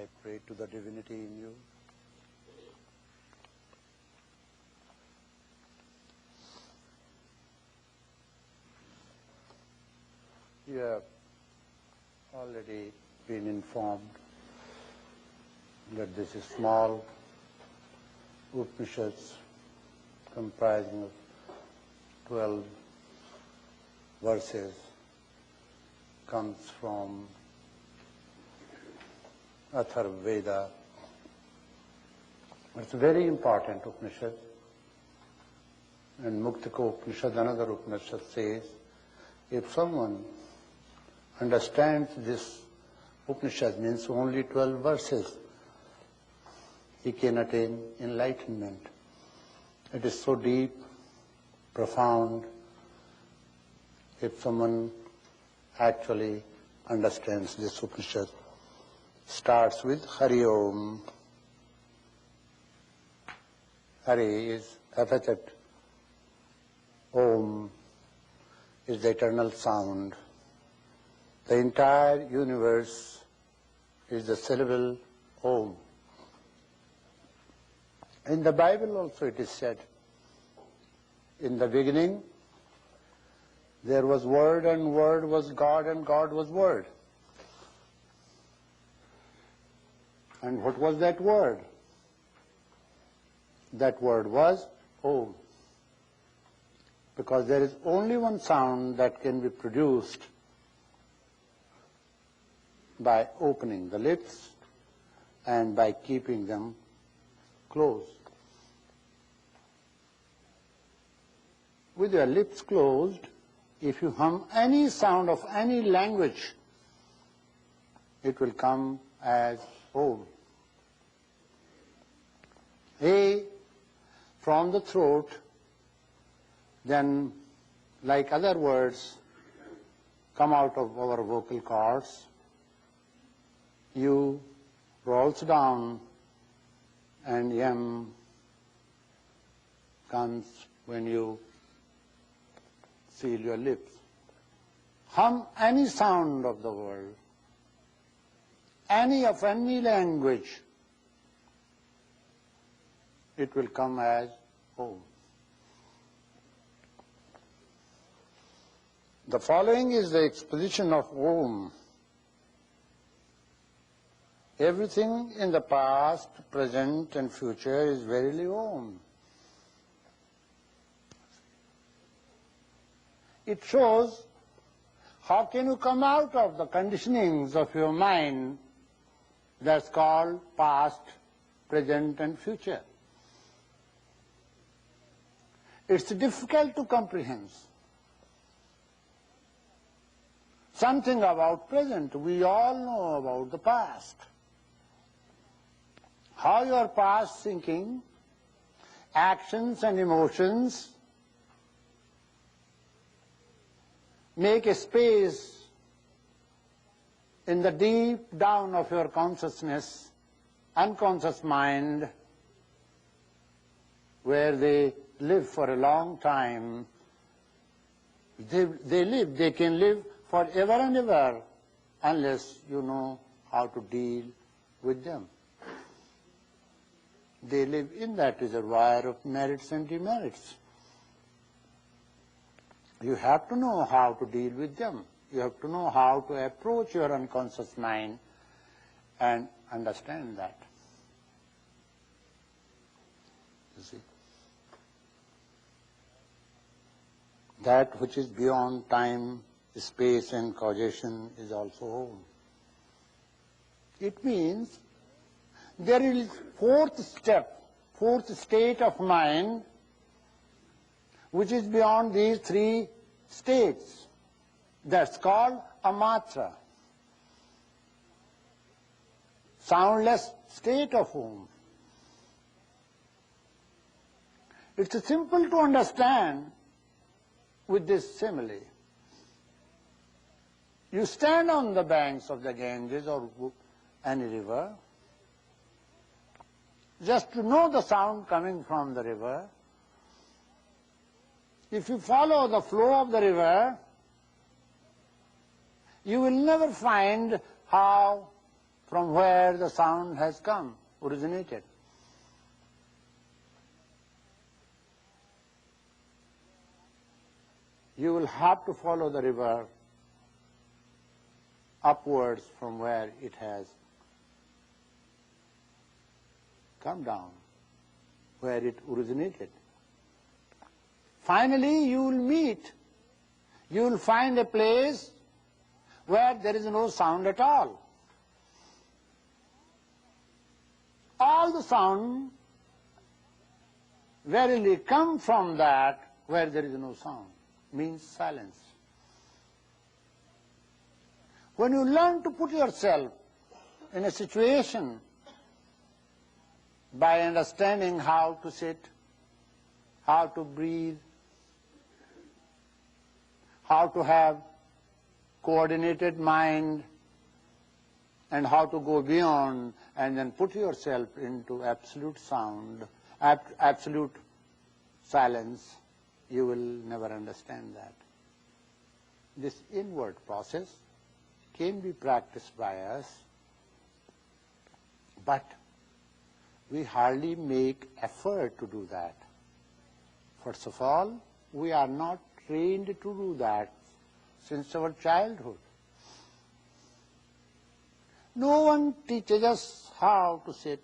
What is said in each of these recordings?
I pray to the divinity in you. You have already been informed that this is small Upanishads comprising of 12 verses, comes from Atharvaveda. It's a very important Upanishad. And Mandukya Upanishad, another Upanishad, says, if someone understands this Upanishad, means only 12 verses, he can attain enlightenment. It is so deep, profound. If someone actually understands this Upanishad, starts with Hari Om. Hari is epithet. Om is the eternal sound. The entire universe is the syllable Om. In the Bible also it is said, in the beginning there was Word, and Word was God, and God was Word. And what was that word? That word was Om. Because there is only one sound that can be produced by opening the lips and by keeping them closed. With your lips closed, if you hum any sound of any language, it will come as Om. A from the throat, then like other words come out of our vocal cords. U rolls down and M comes when you seal your lips. Hum any sound of the world, any of any language, it will come as Om. The following is the exposition of Om. Everything in the past, present and future is verily Om. It shows how can you come out of the conditionings of your mind that's called past, present and future. It's difficult to comprehend. Something about present, we all know about the past. How your past thinking, actions and emotions make a space in the deep down of your consciousness, unconscious mind, where they live for a long time. They can live forever and ever unless you know how to deal with them. They live in that reservoir of merits and demerits. You have to know how to deal with them. You have to know how to approach your unconscious mind and understand that. You see? That which is beyond time, space and causation is also Om. It means there is fourth state of mind, which is beyond these three states. That's called amatra, soundless state of Om. It's simple to understand with this simile. You stand on the banks of the Ganges or any river, just to know the sound coming from the river. If you follow the flow of the river, you will never find how from where the sound has come, originated. You will have to follow the river upwards from where it has come down, where it originated. Finally, you will find a place where there is no sound at all. All the sound verily come from that where there is no sound, means silence. When you learn to put yourself in a situation by understanding how to sit, how to breathe, how to have coordinated mind, and how to go beyond, and then put yourself into absolute sound, absolute silence, you will never understand that. This inward process can be practiced by us, but we hardly make effort to do that. First of all, we are not trained to do that since our childhood. No one teaches us how to sit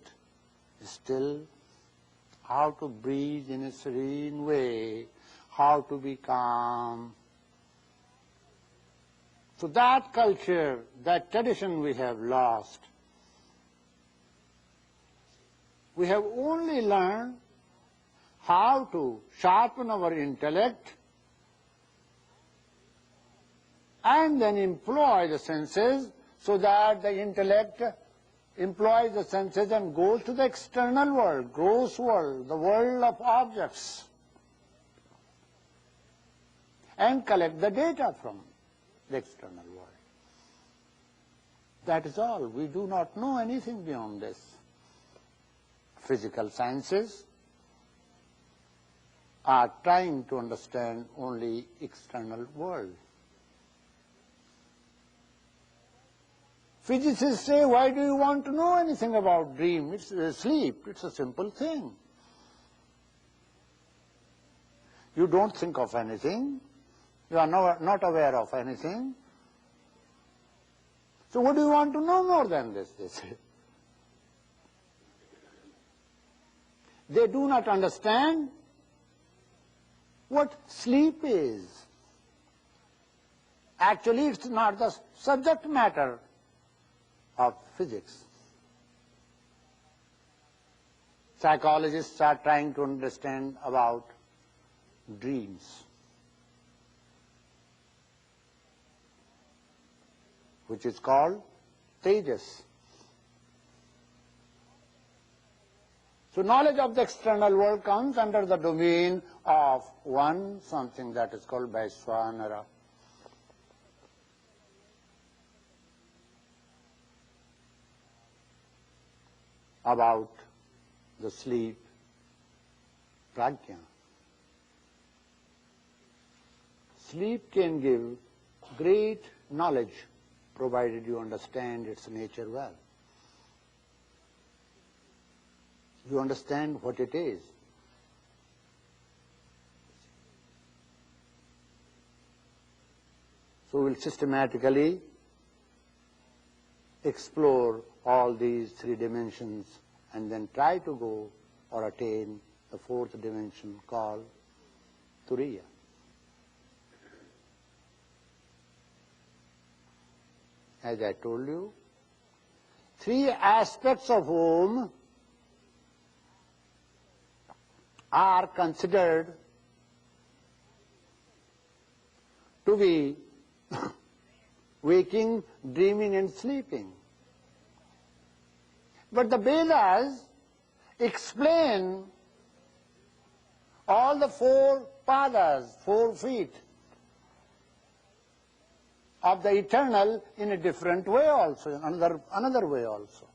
still, how to breathe in a serene way, how to be calm. So that culture, that tradition we have lost. We have only learned how to sharpen our intellect and then employ the senses, so that the intellect employs the senses and goes to the external world, gross world, the world of objects, and collect the data from the external world. That is all. We do not know anything beyond this. Physical sciences are trying to understand only external world. Physicists say, why do you want to know anything about dream? It's sleep. It's a simple thing. You don't think of anything. You are not aware of anything. So what do you want to know more than this? They say. They do not understand what sleep is. Actually, it's not the subject matter of physics. Psychologists are trying to understand about dreams, which is called tejas. So knowledge of the external world comes under the domain of something that is called Vaishwanara. About the sleep, prajna. Sleep can give great knowledge, provided you understand its nature well. You understand what it is. So we'll systematically explore all these three dimensions and then try to go or attain the fourth dimension called Turiya. As I told you, three aspects of Om are considered to be waking, dreaming and sleeping. But the Vedas explain all the four padas, 4 feet of the eternal in a different way also, in another way also.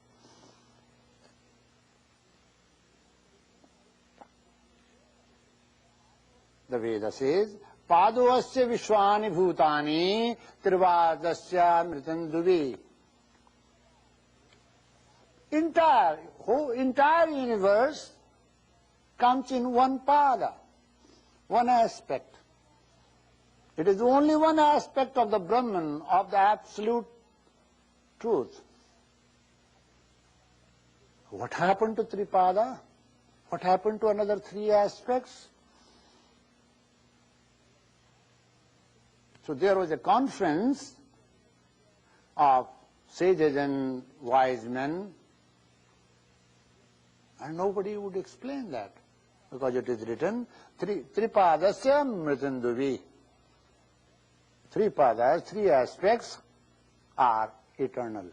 The Veda says, Padovasya Vishwani Bhutani Trivadasya Mritanduvi. entire universe comes in one pada, one aspect. It is only one aspect of the Brahman, of the absolute truth. What happened to Tripada? What happened to another three aspects? So there was a conference of sages and wise men, and nobody would explain that, because it is written, Tripadasya Mritanduvi. Three padas, three aspects are eternal.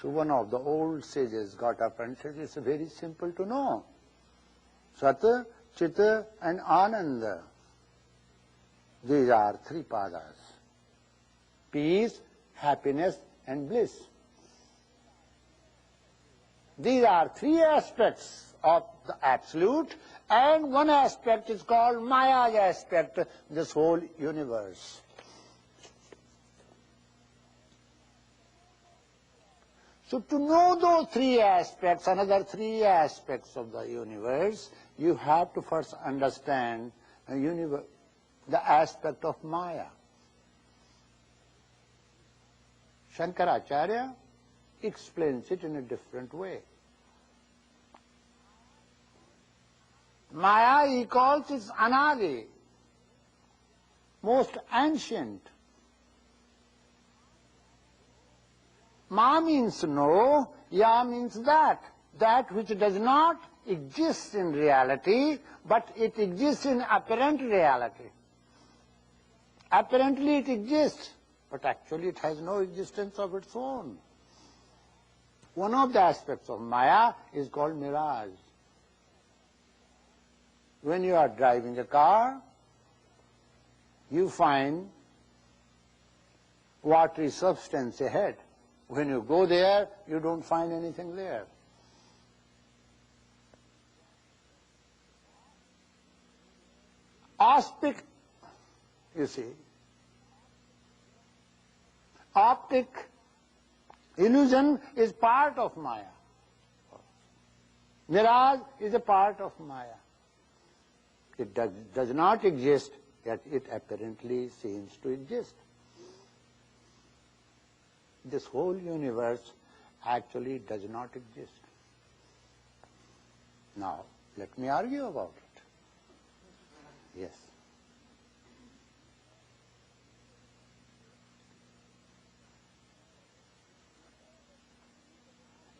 So one of the old sages got up and said, it's very simple to know. Sat, Chit and Ananda. These are three padas. Peace, happiness and bliss. These are three aspects of the absolute, and one aspect is called Maya's aspect, this whole universe. So to know those three aspects, another three aspects of the universe, you have to first understand the aspect of Maya. Shankaracharya explains it in a different way. Maya, he calls it Anadi, most ancient. Ma means no, Ya means that which does not exist in reality, but it exists in apparent reality. Apparently it exists, but actually it has no existence of its own. One of the aspects of Maya is called mirage. When you are driving a car, you find watery substance ahead. When you go there, you don't find anything there. Optic, you see, optic illusion is part of Maya. Mirage is a part of Maya. It does not exist, yet it apparently seems to exist. This whole universe actually does not exist. Now, let me argue about it. Yes.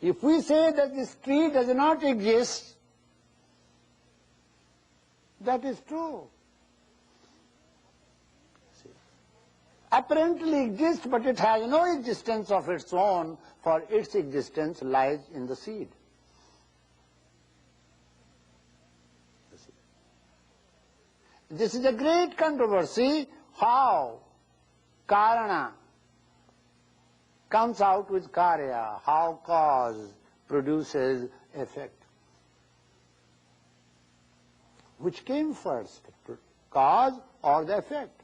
If we say that this tree does not exist, that is true. See, apparently exists, but it has no existence of its own, for its existence lies in the seed. This is a great controversy, how Karana comes out with Karya, how cause produces effect. Which came first, cause or the effect?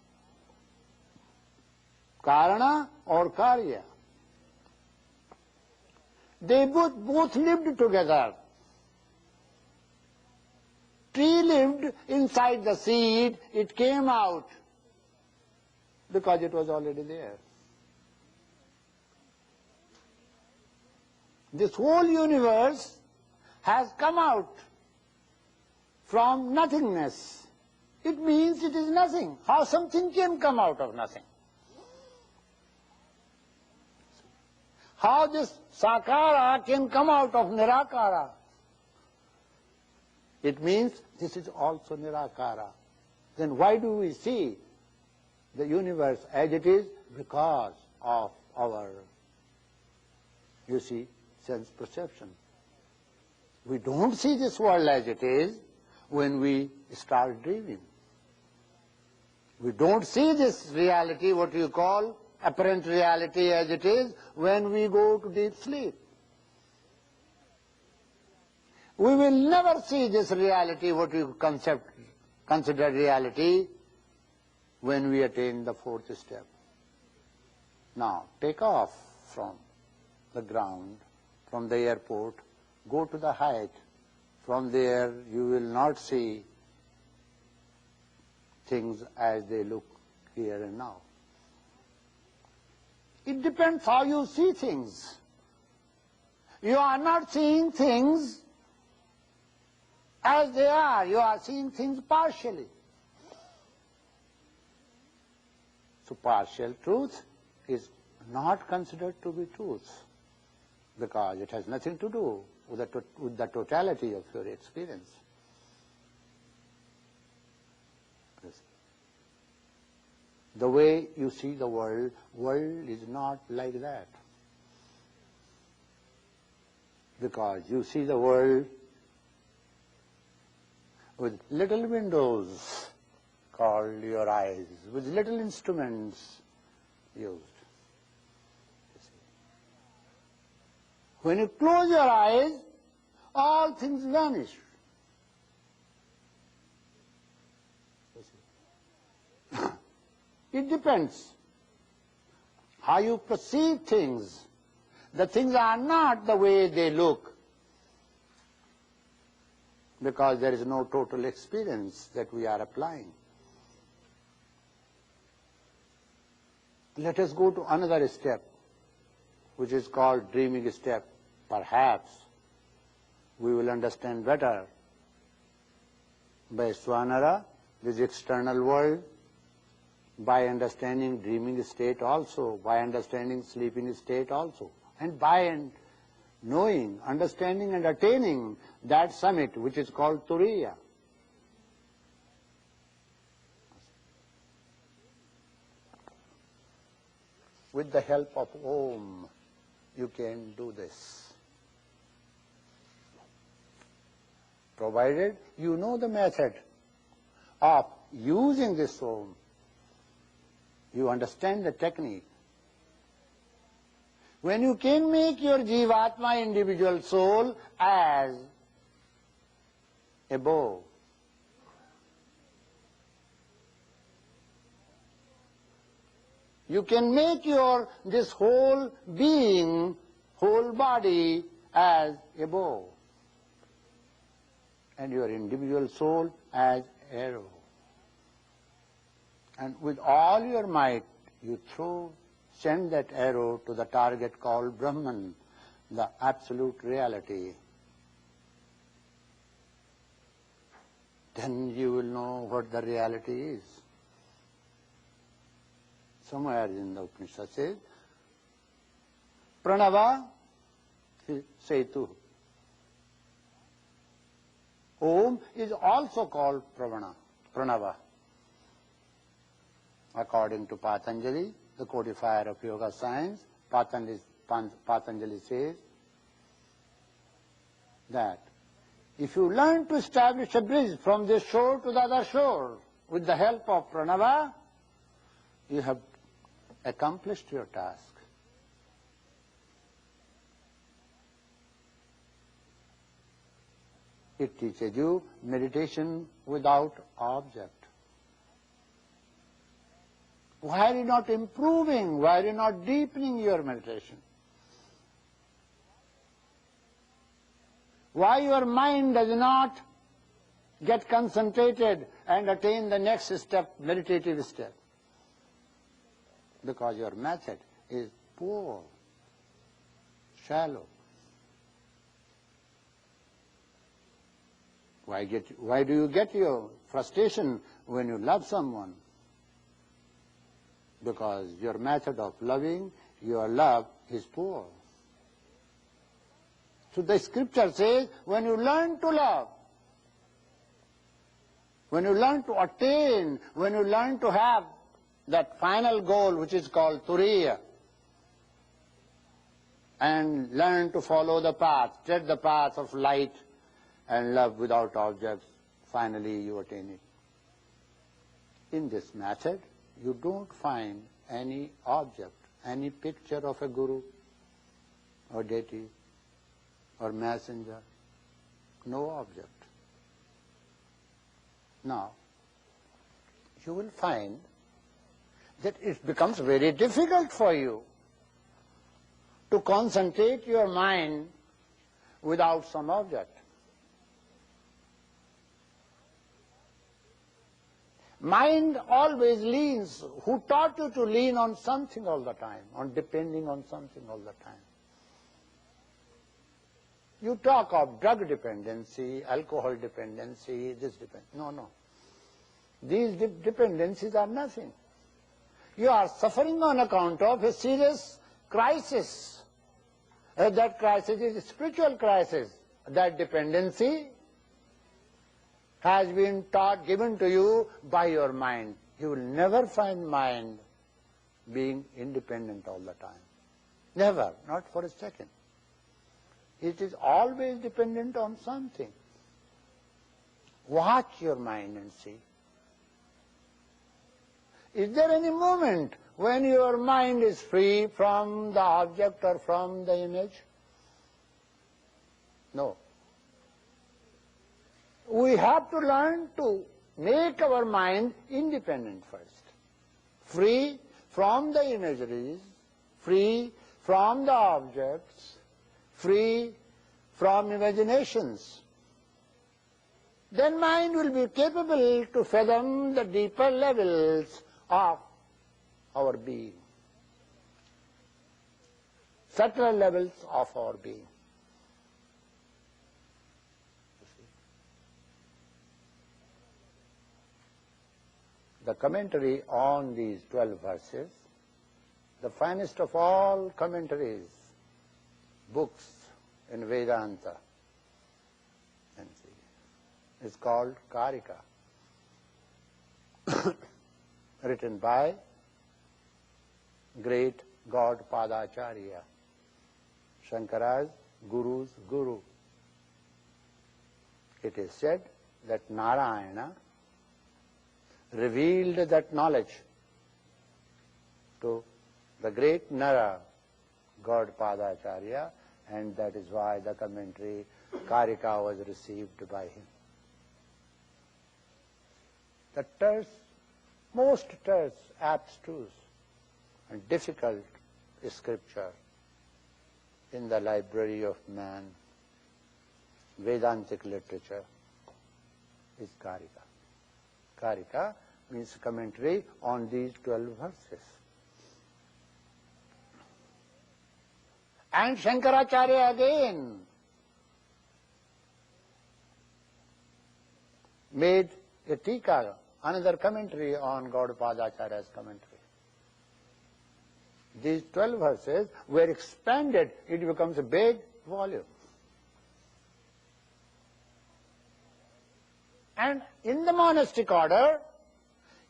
Karana or Karya? They both lived together. Tree lived inside the seed, it came out because it was already there. This whole universe has come out from nothingness. It means it is nothing. How something can come out of nothing? How this Sakara can come out of Nirakara? It means this is also Nirakara. Then why do we see the universe as it is? Because of our, you see, sense perception. We don't see this world as it is when we start dreaming. We don't see this reality, what you call apparent reality, as it is when we go to deep sleep. We will never see this reality, what you consider reality, when we attain the fourth step. Now, take off from the ground, from the airport, go to the height. From there you will not see things as they look here and now. It depends how you see things. You are not seeing things as they are. You are seeing things partially. So partial truth is not considered to be truth because it has nothing to do with the totality of your experience. The way you see the world is not like that. Because you see the world with little windows called your eyes, with little instruments used. When you close your eyes, all things vanish. It depends how you perceive things. The things are not the way they look because there is no total experience that we are applying. Let us go to another step, which is called dreaming step. Perhaps we will understand better by swanara, this external world, by understanding dreaming state also, by understanding sleeping state also, and by knowing, understanding and attaining that summit which is called Turiya. With the help of Om, you can do this. Provided you know the method of using this Om, you understand the technique. When you can make your Jivatma, individual soul, as a bow, you can make this whole being, whole body as a bow, and your individual soul as arrow. And with all your might, you send that arrow to the target called Brahman, the absolute reality. Then you will know what the reality is. Somewhere in the Upanishad says, Pranava Setu. Om is also called Pranava. According to Patanjali, the codifier of yoga science, Patanjali says that if you learn to establish a bridge from this shore to the other shore with the help of pranava, you have accomplished your task. It teaches you meditation without object. Why are you not improving? Why are you not deepening your meditation? Why your mind does not get concentrated and attain the next step, meditative step? Because your method is poor, shallow. Why do you get your frustration when you love someone? Because your method of loving, your love is poor. So the scripture says, when you learn to love, when you learn to attain, when you learn to have that final goal which is called Turiya, and learn to follow the path, tread the path of light and love without objects, finally you attain it. In this method, you don't find any object, any picture of a guru or deity or messenger, no object. Now, you will find that it becomes very difficult for you to concentrate your mind without some object. Mind always leans. Who taught you to lean on something all the time, on depending on something all the time? You talk of drug dependency, alcohol dependency, this dependency. No, no. These dependencies are nothing. You are suffering on account of a serious crisis. That crisis is a spiritual crisis. That dependency has been taught, given to you by your mind. You will never find mind being independent all the time. Never, not for a second. It is always dependent on something. Watch your mind and see. Is there any moment when your mind is free from the object or from the image? No. We have to learn to make our mind independent first. Free from the imageries, free from the objects, free from imaginations. Then mind will be capable to fathom the deeper levels of our being, subtler levels of our being. The commentary on these 12 verses, the finest of all commentaries, books in Vedanta, is called Karika, written by great God Padacharya, Shankara's Guru's Guru. It is said that Narayana revealed that knowledge to the great Nara, God Padacharya, and that is why the commentary Karika was received by him. The terse, most terse, abstruse, and difficult scripture in the library of man, Vedantic literature, is Karika. Karika means commentary on these 12 verses. And Shankaracharya again made a tika, another commentary on Gaudapadacharya's commentary. These 12 verses were expanded, it becomes a big volume. And in the monastic order,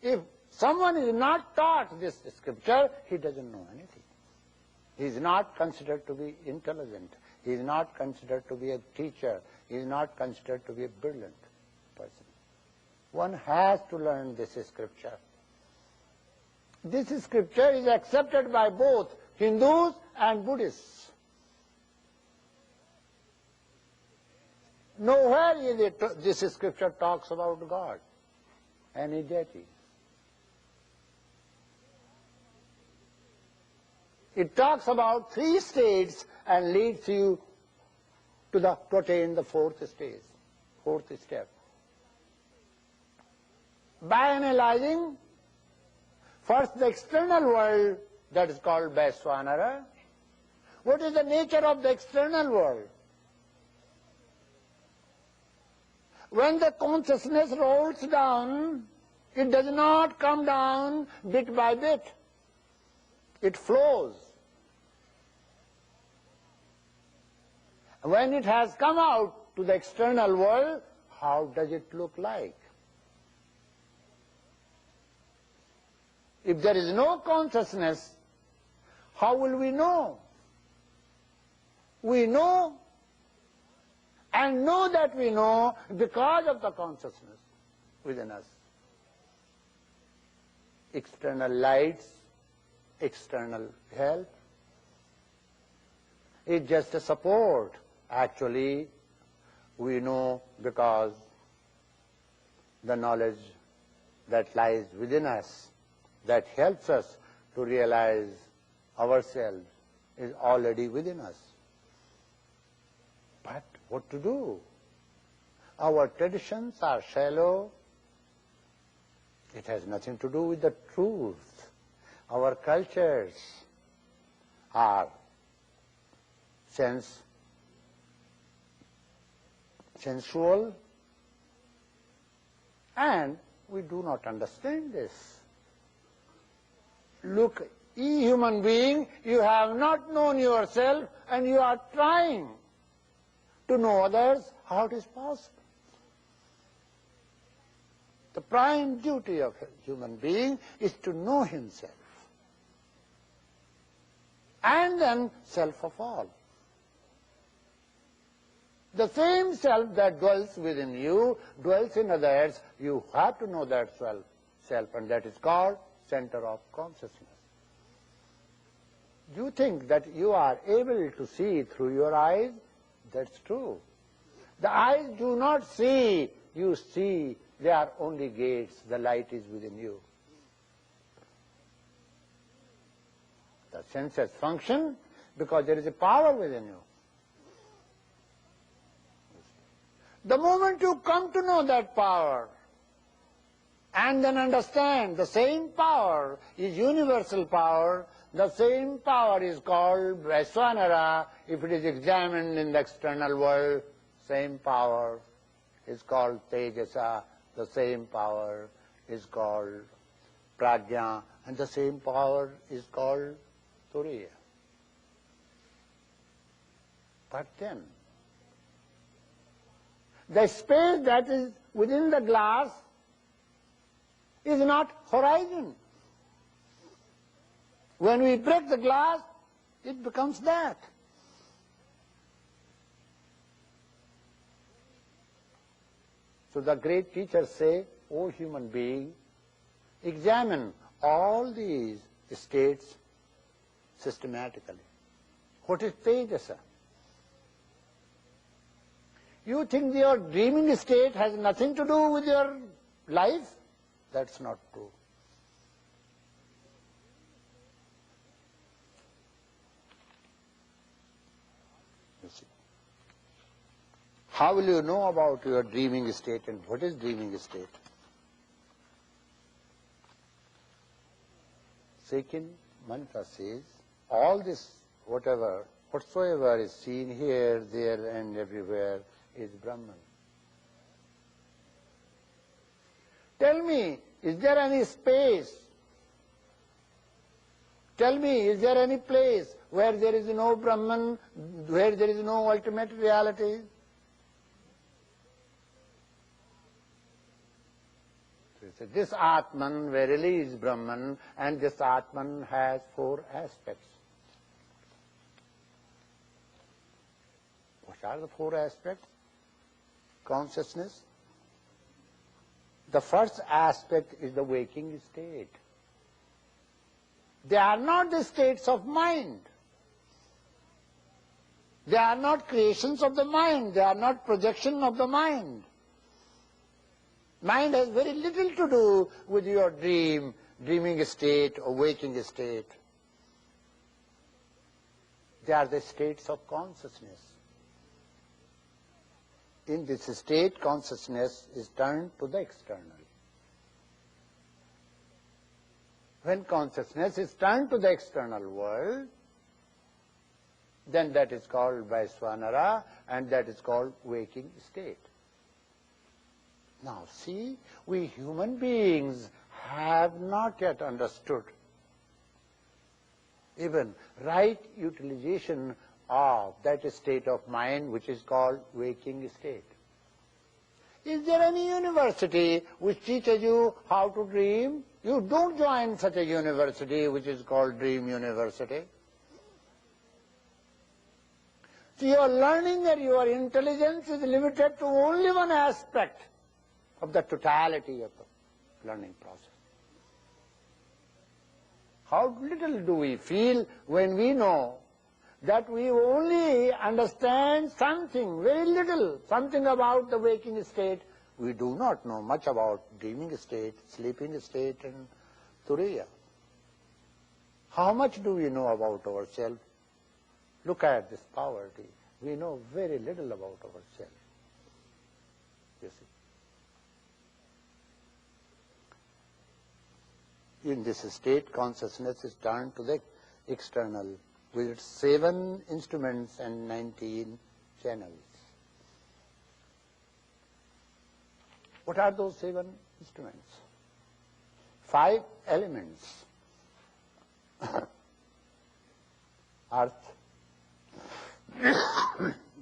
if someone is not taught this scripture, he doesn't know anything. He is not considered to be intelligent. He is not considered to be a teacher. He is not considered to be a brilliant person. One has to learn this scripture. This scripture is accepted by both Hindus and Buddhists. Nowhere this scripture talks about God, any deity. It talks about 3 states and leads you to attain the 4th stage, 4th step. By analyzing first the external world, that is called Vaiswanara. What is the nature of the external world? When the consciousness rolls down, it does not come down bit by bit. It flows. When it has come out to the external world, how does it look like? If there is no consciousness, how will we know? We know and know that we know because of the consciousness within us. External lights, external help is just a support. Actually, we know because the knowledge that lies within us, that helps us to realize ourselves is already within us. But what to do? Our traditions are shallow. It has nothing to do with the truth. Our cultures are sensual, and we do not understand this. Look, ye human being, you have not known yourself and you are trying to know others. How it is possible? The prime duty of a human being is to know himself, and then self of all. The same self that dwells within you dwells in others. You have to know that self, and that is called center of consciousness. You think that you are able to see through your eyes? That's true. The eyes do not see, you see. They are only gates. The light is within you. The senses function because there is a power within you. The moment you come to know that power and then understand the same power is universal power, the same power is called Vaiswanara. If it is examined in the external world, same power is called Tejasa, the same power is called Prajna, and the same power is called Turiya. But then, the space that is within the glass is not horizon. When we break the glass, it becomes that. So the great teachers say, O human being, examine all these states systematically. What is Tejasa? You think your dreaming state has nothing to do with your life? That's not true. You see. How will you know about your dreaming state and what is dreaming state? Second mantra says, all this, whatsoever is seen here, there and everywhere is Brahman. Tell me, is there any space? Tell me, is there any place where there is no Brahman, where there is no ultimate reality? So this Atman verily is Brahman, and this Atman has 4 aspects. What are the 4 aspects? Consciousness. The first aspect is the waking state. They are not the states of mind. They are not creations of the mind. They are not projection of the mind. Mind has very little to do with your dreaming state or waking state. They are the states of consciousness. In this state, consciousness is turned to the external. When consciousness is turned to the external world, then that is called Vaiswanara, and that is called waking state. Now see, we human beings have not yet understood even right utilization of that state of mind which is called waking state. Is there any university which teaches you how to dream? You don't join such a university which is called Dream University. So your learning and your intelligence is limited to only one aspect of the totality of the learning process. How little do we feel when we know that we only understand something, very little, something about the waking state. We do not know much about dreaming state, sleeping state and Turiya. How much do we know about ourselves? Look at this poverty. We know very little about ourselves. You see. In this state, consciousness is turned to the external with its 7 instruments and 19 channels. What are those 7 instruments? 5 elements. Earth,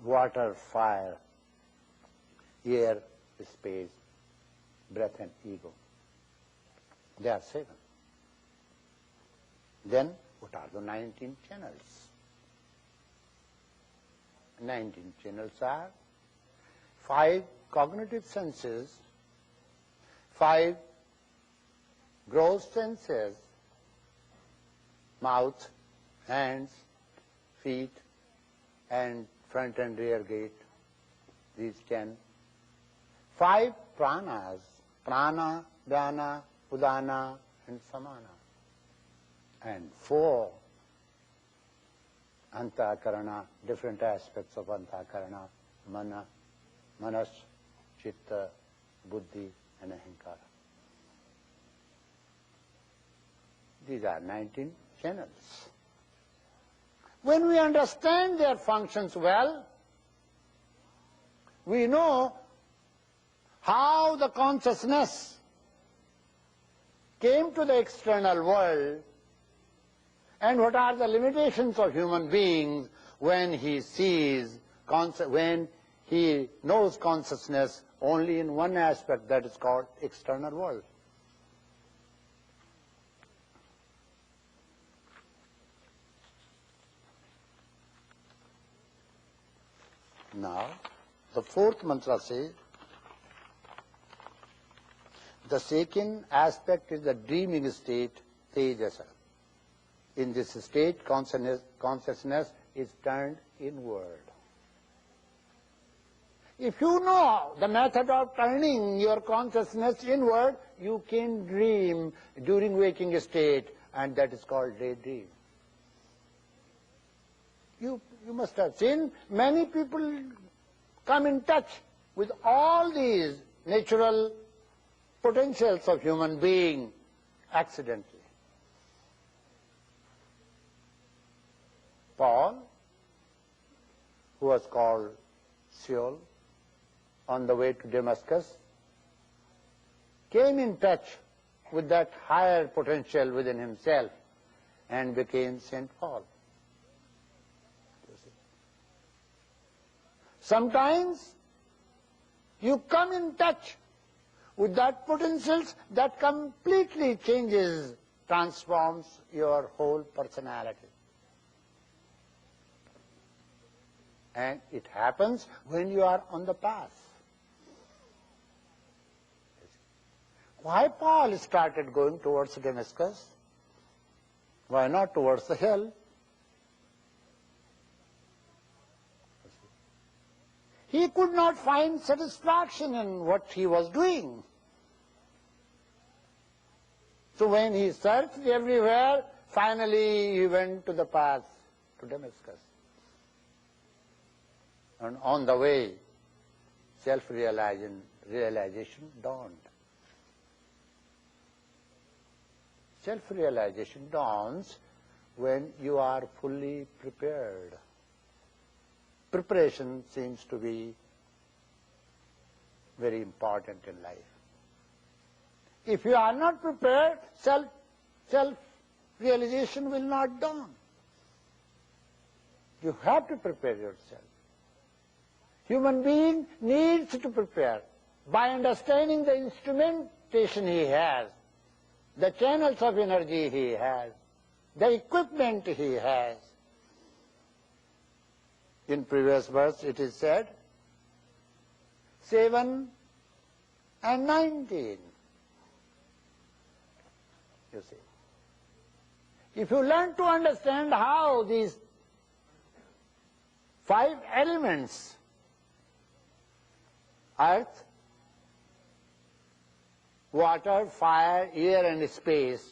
water, fire, air, space, breath and ego. There are 7. Then what are the 19 channels? 19 channels are 5 cognitive senses, 5 gross senses, mouth, hands, feet, and front and rear gate, these 10. 5 pranas, prana, dhyana, udana, and samana. And 4 antakarana, different aspects of antakarana, mana, manas, chitta, buddhi, and ahankara. These are 19 channels. When we understand their functions well, we know how the consciousness came to the external world and what are the limitations of human beings when he sees, when he knows consciousness only in one aspect, that is called external world. Now, the 4th mantra says, the second aspect is the dreaming state, tejasa. In this state, consciousness is turned inward. If you know the method of turning your consciousness inward, you can dream during waking state, and that is called daydream. You must have seen many people come in touch with all these natural potentials of human being accidentally. Paul, who was called Saul, on the way to Damascus, came in touch with that higher potential within himself and became St. Paul. Sometimes you come in touch with that potentials that completely changes, transforms your whole personality. And it happens when you are on the path. Why Paul started going towards Damascus? Why not towards the hill? He could not find satisfaction in what he was doing. So when he searched everywhere, finally he went to the path to Damascus. And on the way, self-realization dawned. Self-realization dawns when you are fully prepared. Preparation seems to be very important in life. If you are not prepared, self-realization will not dawn. You have to prepare yourself. Human being needs to prepare by understanding the instrumentation he has, the channels of energy he has, the equipment he has. In previous verse it is said, 7 and 19. You see. If you learn to understand how these 5 elements, earth, water, fire, air and space,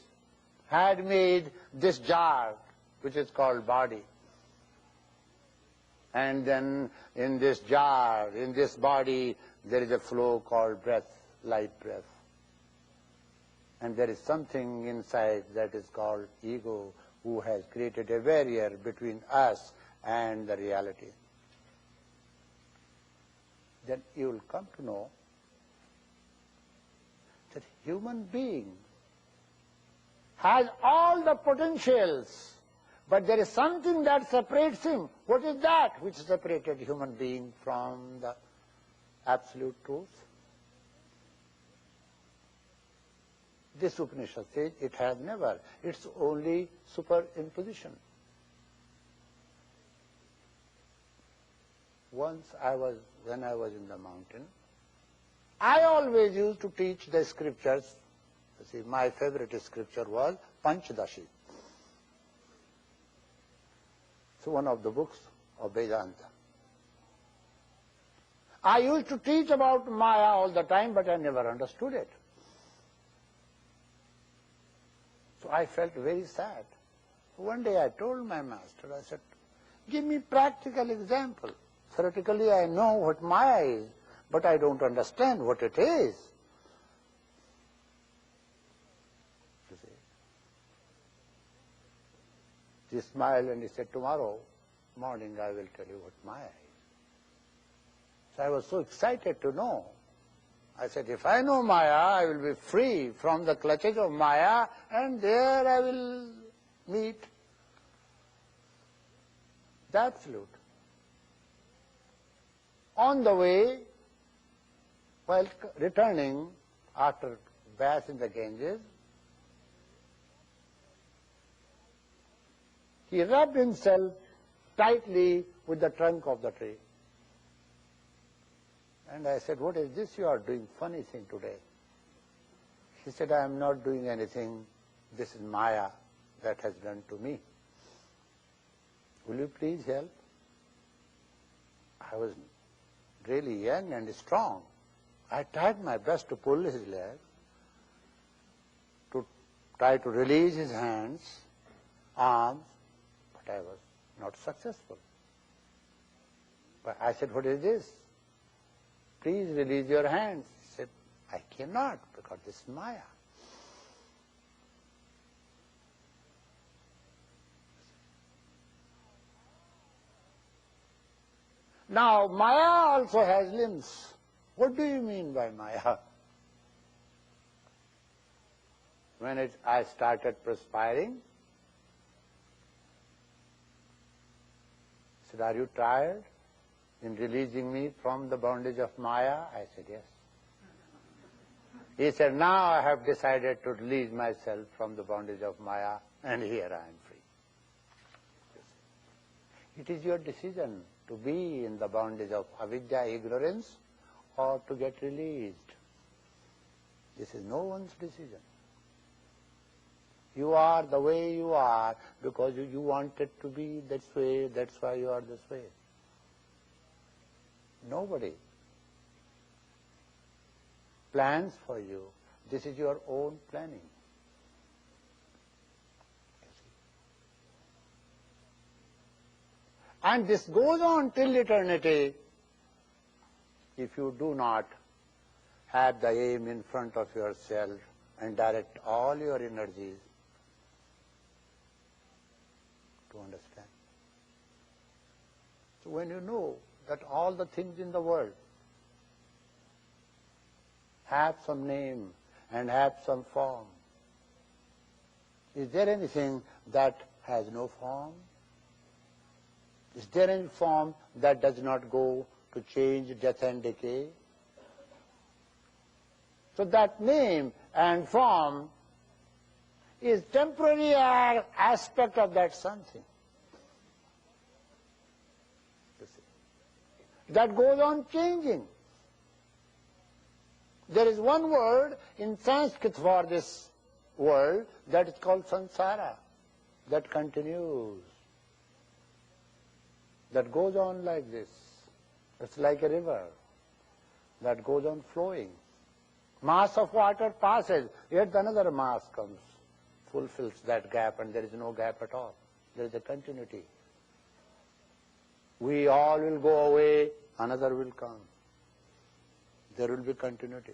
had made this jar which is called body. And then in this jar, in this body, there is a flow called breath, light breath. And there is something inside that is called ego, who has created a barrier between us and the reality. Then you will come to know that human being has all the potentials, but there is something that separates him. What is that which separated human being from the absolute truth? This Upanishad says it has never. It's only superimposition. Once when I was in the mountain, I always used to teach the scriptures. You see, my favorite scripture was Panchadashi. So one of the books of Vedanta. I used to teach about Maya all the time, but I never understood it. So I felt very sad. One day I told my master, I said, give me practical example. Theoretically I know what Maya is, but I don't understand what it is. You see. He smiled and he said, tomorrow morning I will tell you what Maya is. So I was so excited to know. I said, if I know Maya, I will be free from the clutches of Maya, and there I will meet the Absolute. On the way, while returning after bath in the Ganges, he rubbed himself tightly with the trunk of the tree. And I said, what is this you are doing funny thing today? He said, I am not doing anything. This is Maya that has done to me. Will you please help? I was really young and strong. I tried my best to pull his leg, to try to release his hands, arms, but I was not successful. But I said, what is this? Please release your hands. He said, I cannot, because this is Maya. Now, Maya also has limbs. What do you mean by Maya? When I started perspiring, he said, are you tired in releasing me from the bondage of Maya? I said, yes. He said, now I have decided to release myself from the bondage of Maya, and here I am free. It is your decision to be in the bondage of avidya, ignorance, or to get released. This is no one's decision. You are the way you are because you wanted to be this way, that's why you are this way. Nobody plans for you. This is your own planning. And this goes on till eternity if you do not have the aim in front of yourself and direct all your energies to understand. So when you know that all the things in the world have some name and have some form, is there anything that has no form? Is there any form that does not go to change, death and decay? So that name and form is temporary aspect of that something. You see. That goes on changing. There is one word in Sanskrit for this world that is called samsara, that continues, that goes on like this. It's like a river that goes on flowing. Mass of water passes, yet another mass comes, fulfills that gap, and there is no gap at all. There is a continuity. We all will go away, another will come. There will be continuity.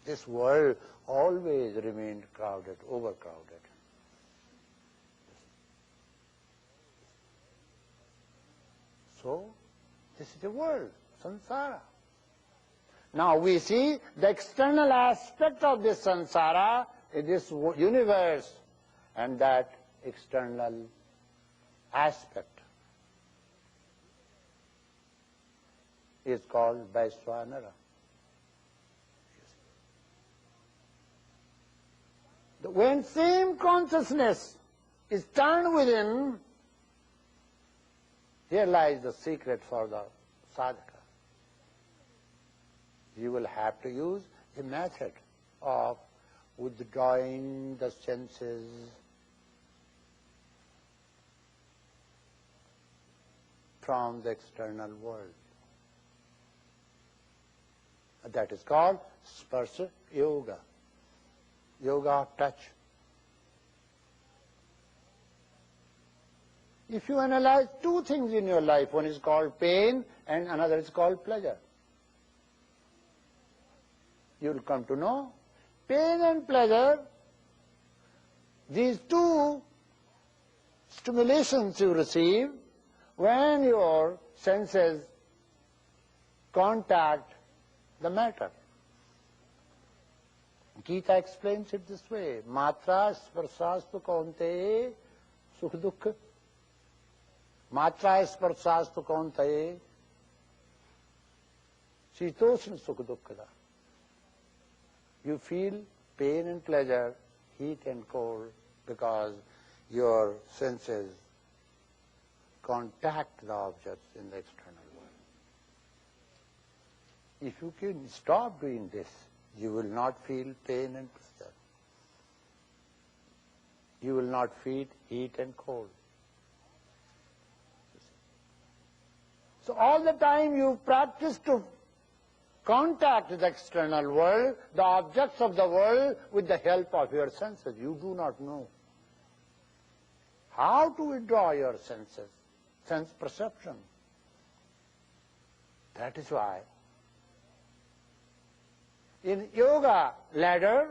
This world always remained crowded, overcrowded. So, this is the world, samsara. Now we see the external aspect of this samsara, in this universe, and that external aspect is called Vaiswanara. When same consciousness is turned within, here lies the secret for the sadhaka. You will have to use a method of withdrawing the senses from the external world. That is called sparsha yoga, yoga of touch. If you analyze two things in your life, one is called pain and another is called pleasure, you will come to know pain and pleasure, these two stimulations you receive when your senses contact the matter. Gita explains it this way: Matra sparsastu kaunte sukh dukh. Matra sparsastu kaunte shitosna sukh dukkhada. You feel pain and pleasure, heat and cold, because your senses contact the objects in the external world. If you can stop doing this, you will not feel pain and pleasure. You will not feel heat and cold. So all the time you practice to contact the external world, the objects of the world, with the help of your senses. You do not know how to withdraw your senses, sense perception. That is why in yoga ladder,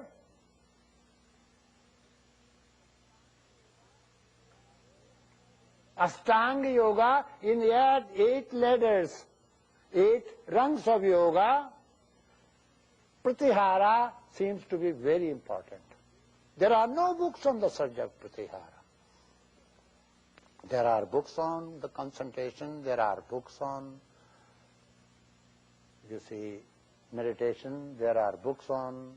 Ashtanga yoga, in the 8 ladders, 8 rungs of yoga, Pratihara seems to be very important. There are no books on the subject Pratihara. There are books on the concentration, there are books on, you see, meditation, there are books on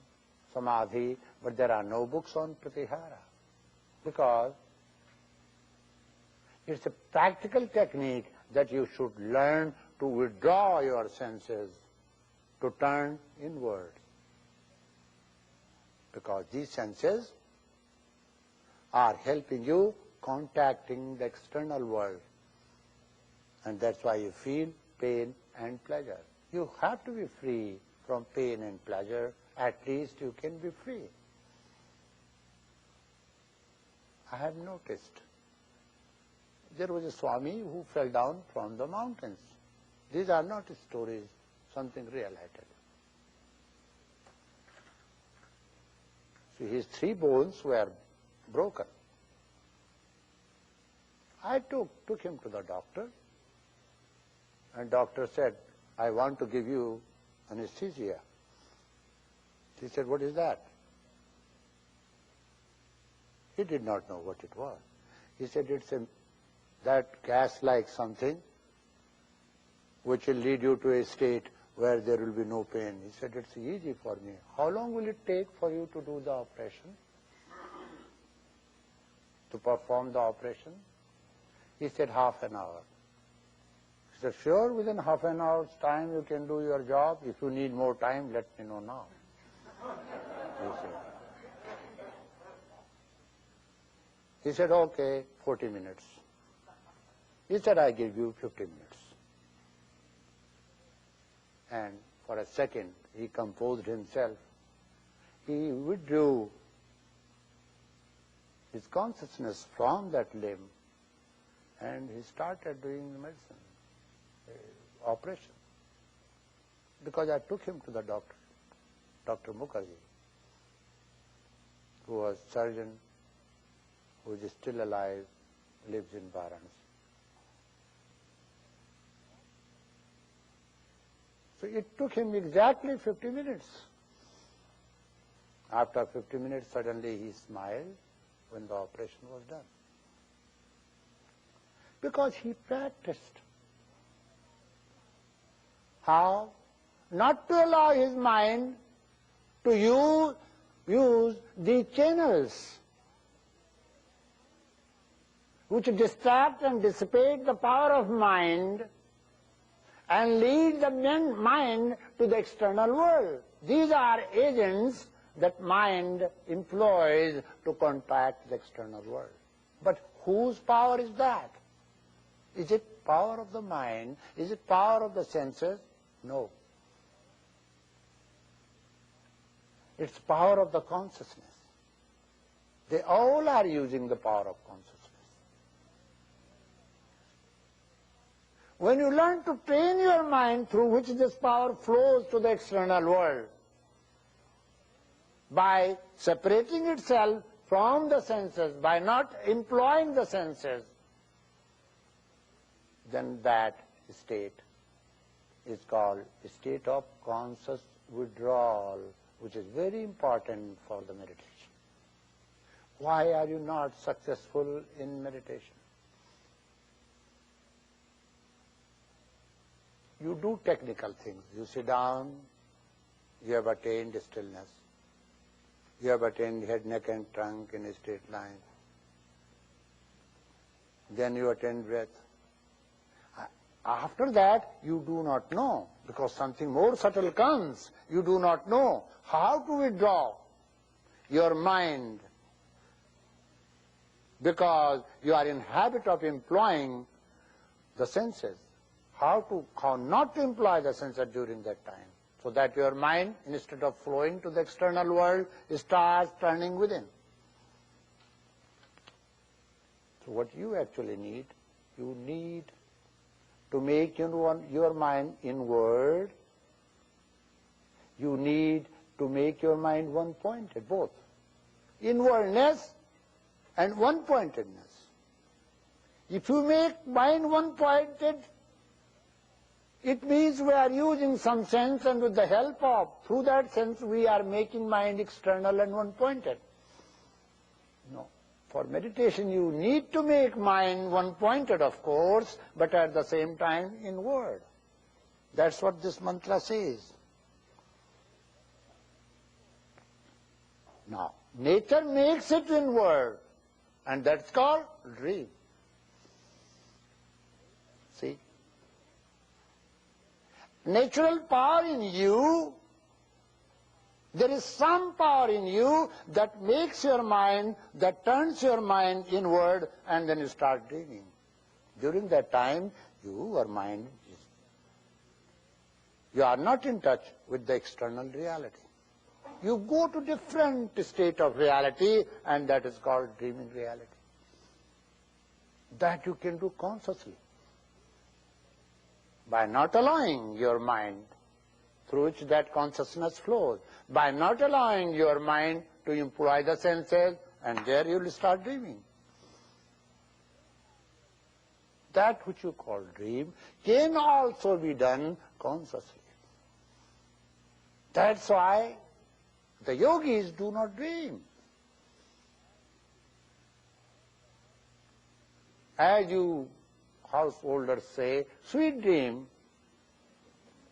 samadhi, but there are no books on Pratihara, because it's a practical technique that you should learn to withdraw your senses, to turn inward. Because these senses are helping you contacting the external world. And that's why you feel pain and pleasure. You have to be free from pain and pleasure. At least you can be free. I have noticed there was a Swami who fell down from the mountains. These are not stories, something real I tell you. See, his 3 bones were broken. I took him to the doctor, and doctor said, I want to give you anesthesia. He said, what is that? He did not know what it was. He said, it's that gas-like something which will lead you to a state where there will be no pain. He said, it's easy for me. How long will it take for you to do the operation? To perform the operation? He said, half an hour. He said, sure, within half an hour's time you can do your job. If you need more time, let me know now. He said, okay, 40 minutes. He said, I give you 50 minutes. And for a second, he composed himself. He withdrew his consciousness from that limb, and he started doing the medicine. operation. Because I took him to the doctor, Dr. Mukherjee, who was surgeon, who is still alive, lives in Varanasi. So it took him exactly 50 minutes. After 50 minutes, suddenly he smiled when the operation was done. Because he practiced. How? Not to allow his mind to use the channels which distract and dissipate the power of mind and lead the mind to the external world. These are agents that mind employs to contact the external world. But whose power is that? Is it power of the mind? Is it power of the senses? No. It's power of the consciousness. They all are using the power of consciousness. When you learn to train your mind through which this power flows to the external world, by separating itself from the senses, by not employing the senses, then that state is called a state of conscious withdrawal, which is very important for the meditation. Why are you not successful in meditation? You do technical things. You sit down, you have attained stillness. You have attained head, neck and trunk in a straight line. Then you attain breath. After that, you do not know, because something more subtle comes. You do not know how to withdraw your mind, because you are in habit of employing the senses. How not to employ the senses during that time, so that your mind, instead of flowing to the external world, starts turning within. So what you actually need, you need to make your mind inward. You need to make your mind one-pointed, both. Inwardness and one-pointedness. If you make mind one-pointed, it means we are using some sense, and with the help of, through that sense, we are making mind external and one-pointed. No. For meditation, you need to make mind one-pointed, of course, but at the same time inward. That's what this mantra says. Now, nature makes it inward, and that's called dream. See? Natural power in you, there is some power in you that makes your mind, that turns your mind inward, and then you start dreaming. During that time, your mind you are not in touch with the external reality. You go to different state of reality, and that is called dreaming reality. That you can do consciously, by not allowing your mind through which that consciousness flows, by not allowing your mind to employ the senses, and there you will start dreaming. That which you call dream can also be done consciously. That's why the yogis do not dream. As you householders say, sweet dream.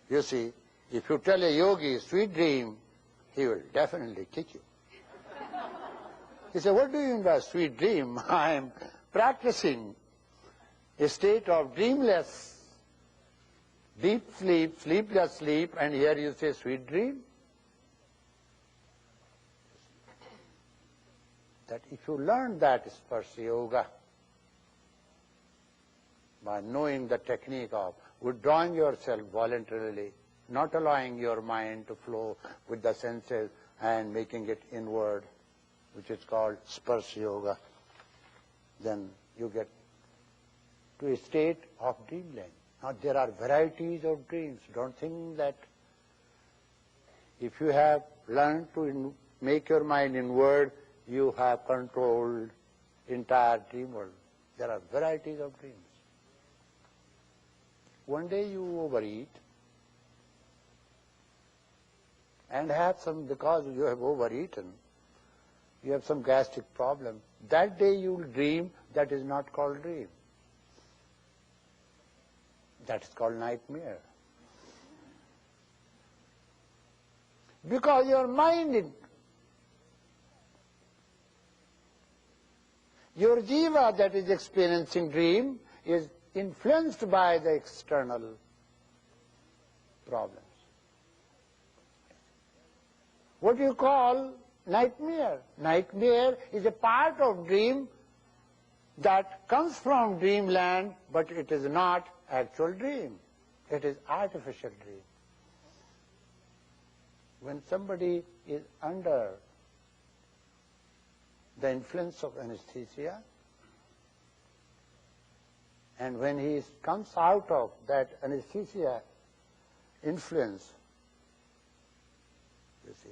You see, if you tell a yogi sweet dream, he will definitely kick you. He said, what do you mean by sweet dream? I am practicing a state of dreamless, deep sleep, sleepless sleep, and here you say sweet dream? That if you learn that Sparsha Yoga, by knowing the technique of withdrawing yourself voluntarily, not allowing your mind to flow with the senses and making it inward, which is called Sparsha Yoga, then you get to a state of dreamland. Now there are varieties of dreams. Don't think that if you have learned to make your mind inward, you have controlled entire dream world. There are varieties of dreams. One day you overeat and have some, because you have overeaten, you have some gastric problem. That day you will dream. That is not called dream. That is called nightmare. Because your mind, your jiva that is experiencing dream is influenced by the external problems. What do you call nightmare? Nightmare is a part of dream that comes from dreamland, but it is not actual dream. It is artificial dream. When somebody is under the influence of anesthesia, and when he comes out of that anesthesia influence, you see,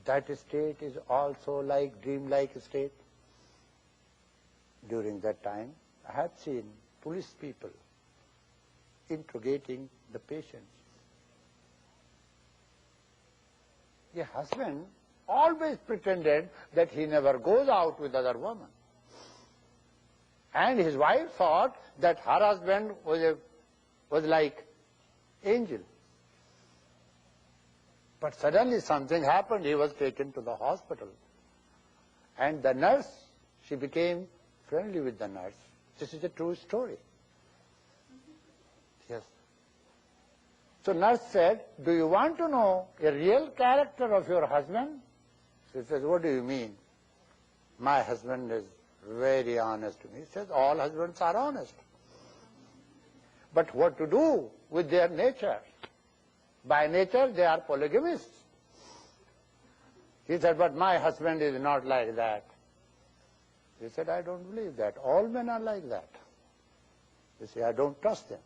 that state is also like dream-like state. During that time, I have seen police people interrogating the patients. The husband always pretended that he never goes out with other women. And his wife thought that her husband was like angel. But suddenly something happened. He was taken to the hospital. And the nurse, she became friendly with the nurse. This is a true story. Yes. So nurse said, do you want to know a real character of your husband? She says, what do you mean? My husband is very honest to me. He says, all husbands are honest. But what to do with their nature? By nature, they are polygamists. He said, but my husband is not like that. He said, I don't believe that. All men are like that. You see, I don't trust them.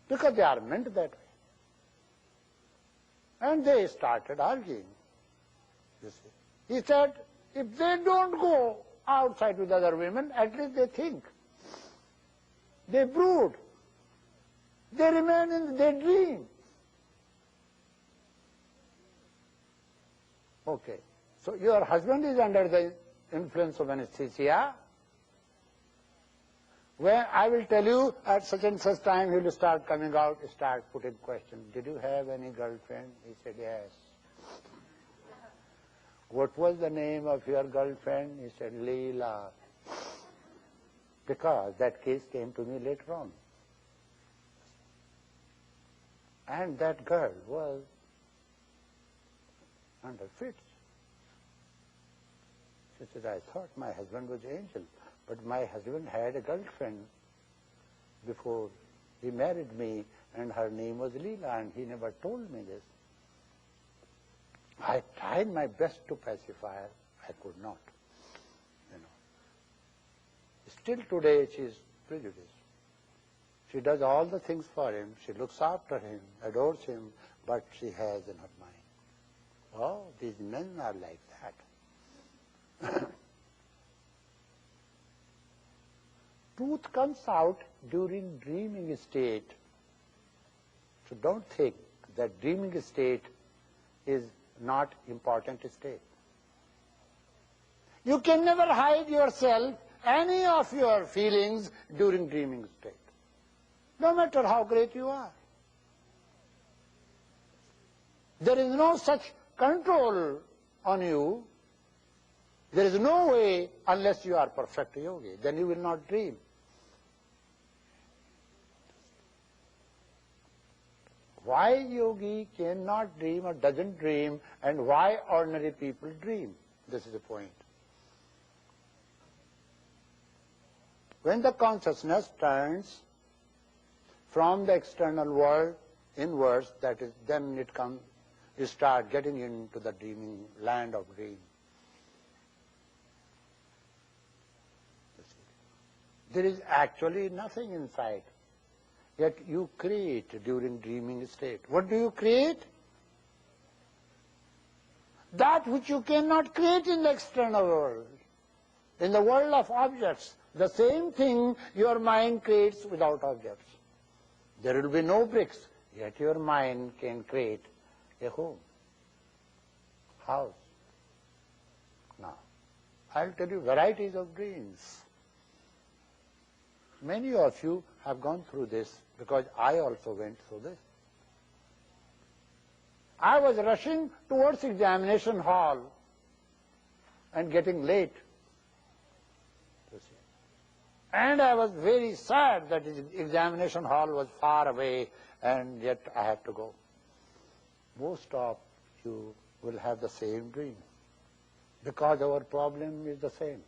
Because they are meant that way. And they started arguing. You see. He said, if they don't go outside with other women, at least they think. They brood. They remain in their dream. Okay. So your husband is under the influence of anesthesia. When I will tell you at such and such time he will start coming out, start putting questions. Did you have any girlfriend? He said, yes. What was the name of your girlfriend? He said, Leela. Because that case came to me later on. And that girl was under fits. She said, I thought my husband was angel, but my husband had a girlfriend before he married me, and her name was Leela, and he never told me this. I tried my best to pacify her. I could not. You know. Still today she is prejudiced. She does all the things for him. She looks after him, adores him, but she has in her mind, oh, these men are like that. Truth comes out during dreaming state. So don't think that dreaming state is not important state. You can never hide yourself, any of your feelings during dreaming state, no matter how great you are. There is no such control on you. There is no way unless you are perfect yogi. Then you will not dream. Why yogi cannot dream or doesn't dream, and why ordinary people dream? This is the point. When the consciousness turns from the external world inwards, that is, then it comes, you start getting into the dreaming land of dream. There is actually nothing inside. Yet you create during dreaming state. What do you create? That which you cannot create in the external world. In the world of objects, the same thing your mind creates without objects. There will be no bricks, yet your mind can create a home, house. Now, I'll tell you varieties of dreams. Many of you have gone through this because I also went through this. I was rushing towards examination hall and getting late. And I was very sad that the examination hall was far away and yet I had to go. Most of you will have the same dream because our problem is the same,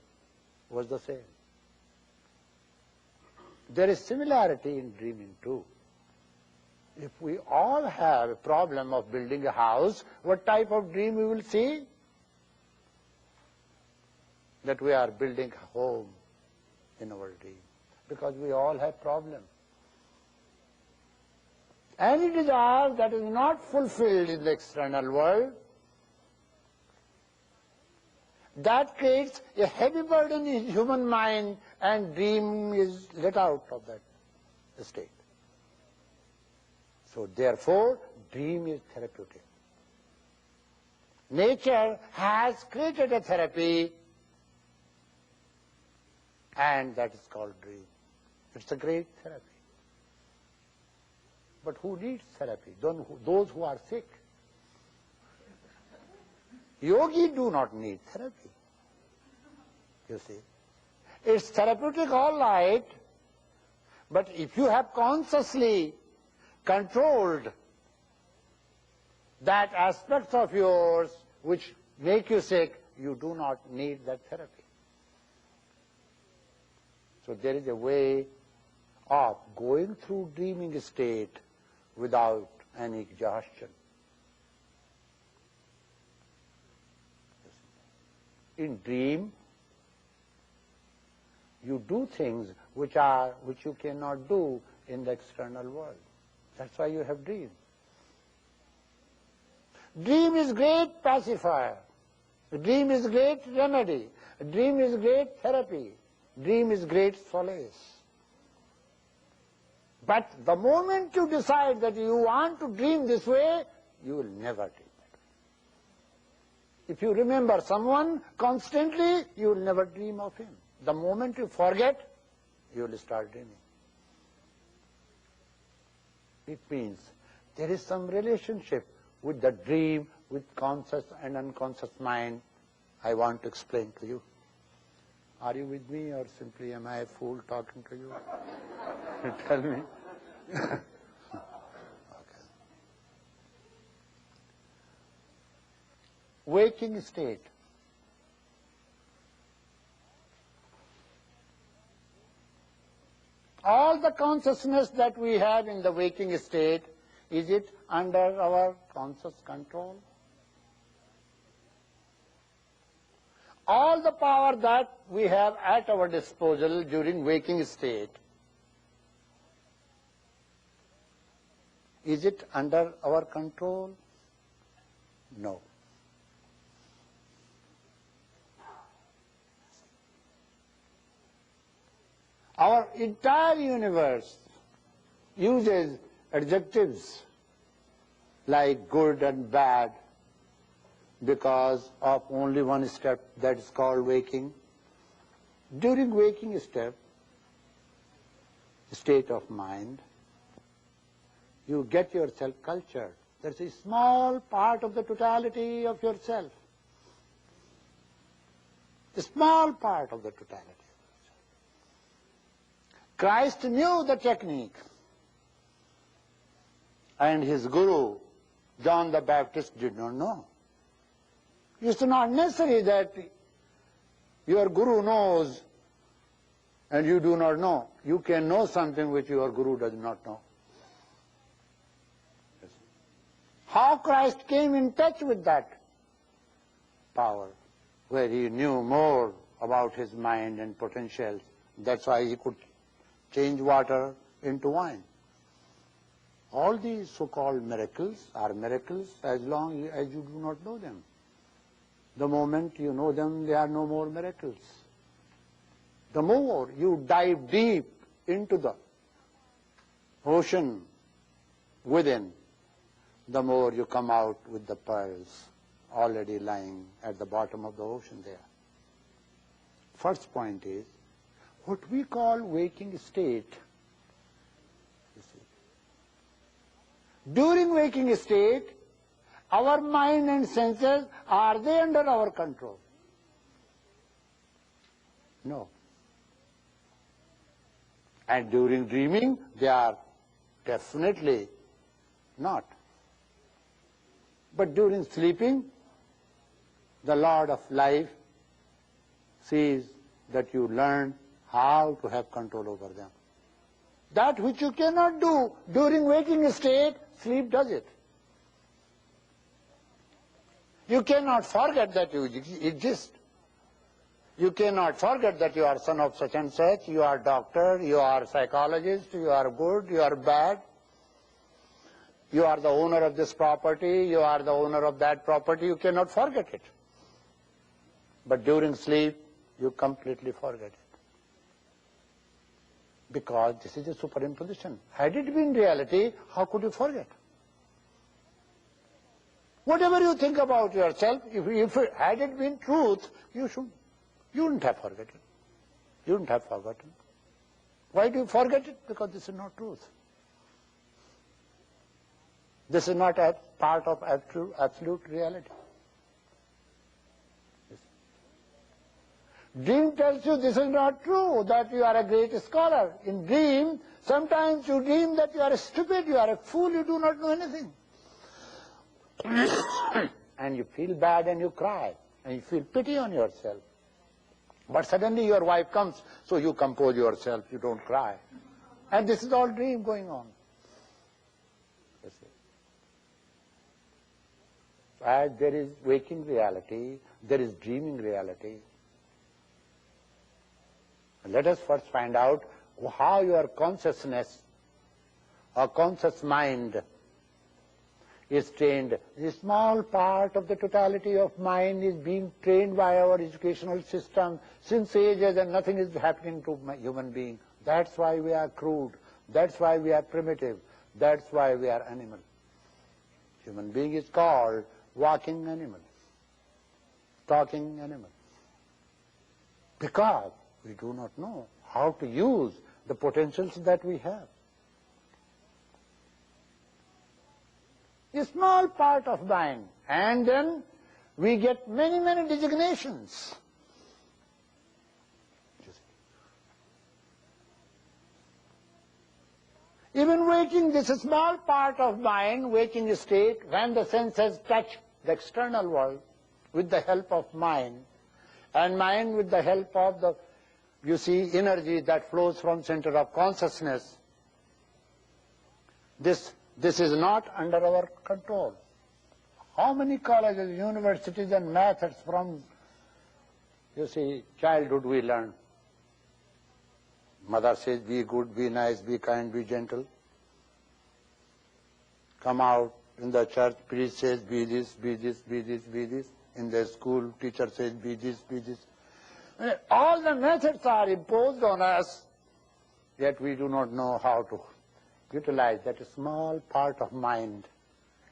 was the same. There is similarity in dreaming too. If we all have a problem of building a house, what type of dream we will see? That we are building a home in our dream, because we all have problems. Any desire that is not fulfilled in the external world, that creates a heavy burden in human mind, and dream is let out of that state. So therefore, dream is therapeutic. Nature has created a therapy, and that is called dream. It's a great therapy. But who needs therapy? Those who are sick. Yogi do not need therapy. You see. It's therapeutic all right, but if you have consciously controlled that aspects of yours which make you sick, you do not need that therapy. So there is a way of going through dreaming state without any exhaustion. In dream, you do things which you cannot do in the external world. That's why you have dream. Dream is great pacifier. Dream is great remedy. Dream is great therapy. Dream is great solace. But the moment you decide that you want to dream this way, you will never dream that way. If you remember someone constantly, you will never dream of him. The moment you forget, you will start dreaming. It means there is some relationship with the dream, with conscious and unconscious mind. I want to explain to you. Are you with me, or simply am I a fool talking to you? Tell me. Okay. Waking state. All the consciousness that we have in the waking state, is it under our conscious control? All the power that we have at our disposal during waking state, is it under our control? No. Our entire universe uses adjectives like good and bad because of only one step, that is called waking. During waking state of mind, you get yourself cultured. That's a small part of the totality of yourself. A small part of the totality. Christ knew the technique, and his guru, John the Baptist, did not know. It's not necessary that your guru knows and you do not know. You can know something which your guru does not know. How Christ came in touch with that power, where he knew more about his mind and potentials. That's why he could change water into wine. All these so-called miracles are miracles as long as you do not know them. The moment you know them, they are no more miracles. The more you dive deep into the ocean within, the more you come out with the pearls already lying at the bottom of the ocean there. First point is, what we call waking state. You see. During waking state, our mind and senses, are they under our control? No. And during dreaming, they are definitely not. But during sleeping, the Lord of life sees that you learn how to have control over them. That which you cannot do during waking state, sleep does it. You cannot forget that you exist. You cannot forget that you are son of such and such, you are doctor, you are psychologist, you are good, you are bad. You are the owner of this property, you are the owner of that property, you cannot forget it. But during sleep, you completely forget it. Because this is a superimposition. Had it been reality, how could you forget? Whatever you think about yourself, if had it been truth, you wouldn't have forgotten. You wouldn't have forgotten. Why do you forget it? Because this is not truth. This is not a part of absolute reality. Dream tells you this is not true, that you are a great scholar. In dream, sometimes you dream that you are stupid, you are a fool, you do not know anything. And you feel bad and you cry, and you feel pity on yourself. But suddenly your wife comes, so you compose yourself, you don't cry. And this is all dream going on. You see. As there is waking reality, there is dreaming reality. Let us first find out how your consciousness or conscious mind is trained. A small part of the totality of mind is being trained by our educational system since ages, and nothing is happening to human being. That's why we are crude. That's why we are primitive. That's why we are animal. Human being is called walking animal, talking animal. Because we do not know how to use the potentials that we have. A small part of mind, and then we get many, many designations. Even waking, this small part of mind, waking state, when the senses touch the external world with the help of mind, and mind with the help of the, you see, energy that flows from center of consciousness, this is not under our control. How many colleges, universities and methods from, you see, childhood we learn? Mother says, be good, be nice, be kind, be gentle. Come out in the church, priest says, be this, be this, be this, be this. In the school, teacher says, be this, be this. All the methods are imposed on us, yet we do not know how to utilize that small part of mind,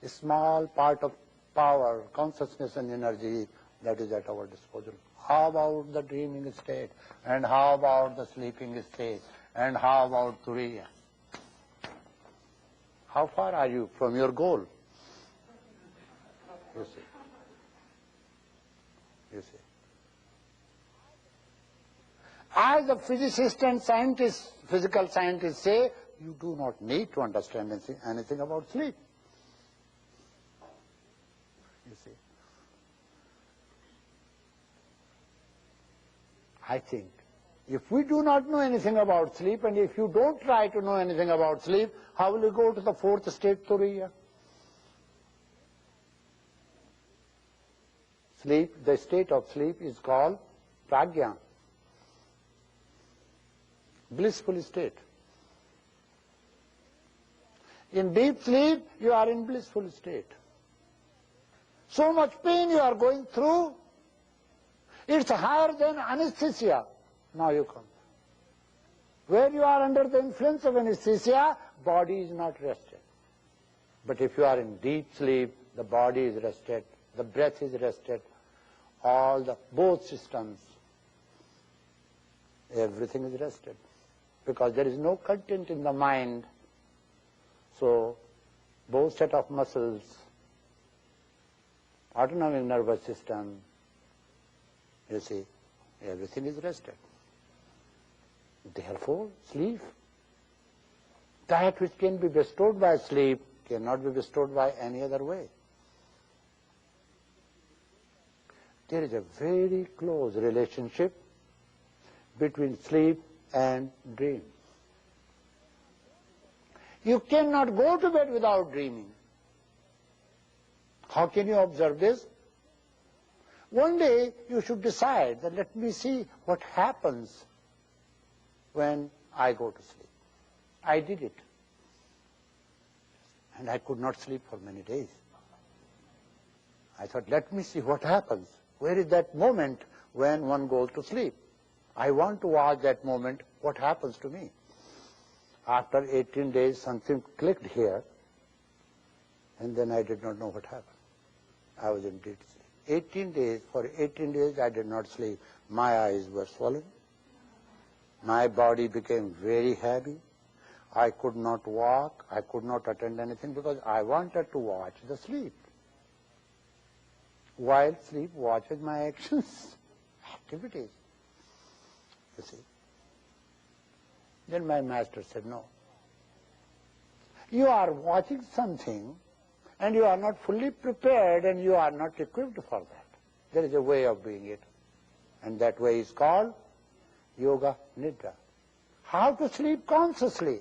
a small part of power, consciousness and energy that is at our disposal. How about the dreaming state? And how about the sleeping state? And how about Turiya? How far are you from your goal? You see. You see. As the physicists and scientists, physical scientists say, you do not need to understand anything about sleep. You see. I think if we do not know anything about sleep, and if you don't try to know anything about sleep, how will you go to the fourth state, Turiya? Sleep, the state of sleep is called pragya, blissful state. In deep sleep, you are in blissful state. So much pain you are going through, it's higher than anesthesia. Now you come. Where you are under the influence of anesthesia, body is not rested. But if you are in deep sleep, the body is rested, the breath is rested, both systems, everything is rested. Because there is no content in the mind. So, both set of muscles, autonomic nervous system, you see, everything is rested. Therefore, sleep, that which can be bestowed by sleep cannot be bestowed by any other way. There is a very close relationship between sleep and dream. You cannot go to bed without dreaming. How can you observe this? One day you should decide that let me see what happens when I go to sleep. I did it. And I could not sleep for many days. I thought, let me see what happens. Where is that moment when one goes to sleep? I want to watch that moment, what happens to me. After 18 days, something clicked here, and then I did not know what happened. I was in deep sleep. 18 days, for 18 days I did not sleep. My eyes were swollen. My body became very heavy. I could not walk. I could not attend anything because I wanted to watch the sleep. While sleep watches my actions, activities. You see. Then my master said, no. You are watching something and you are not fully prepared and you are not equipped for that. There is a way of doing it. And that way is called Yoga Nidra. How to sleep consciously.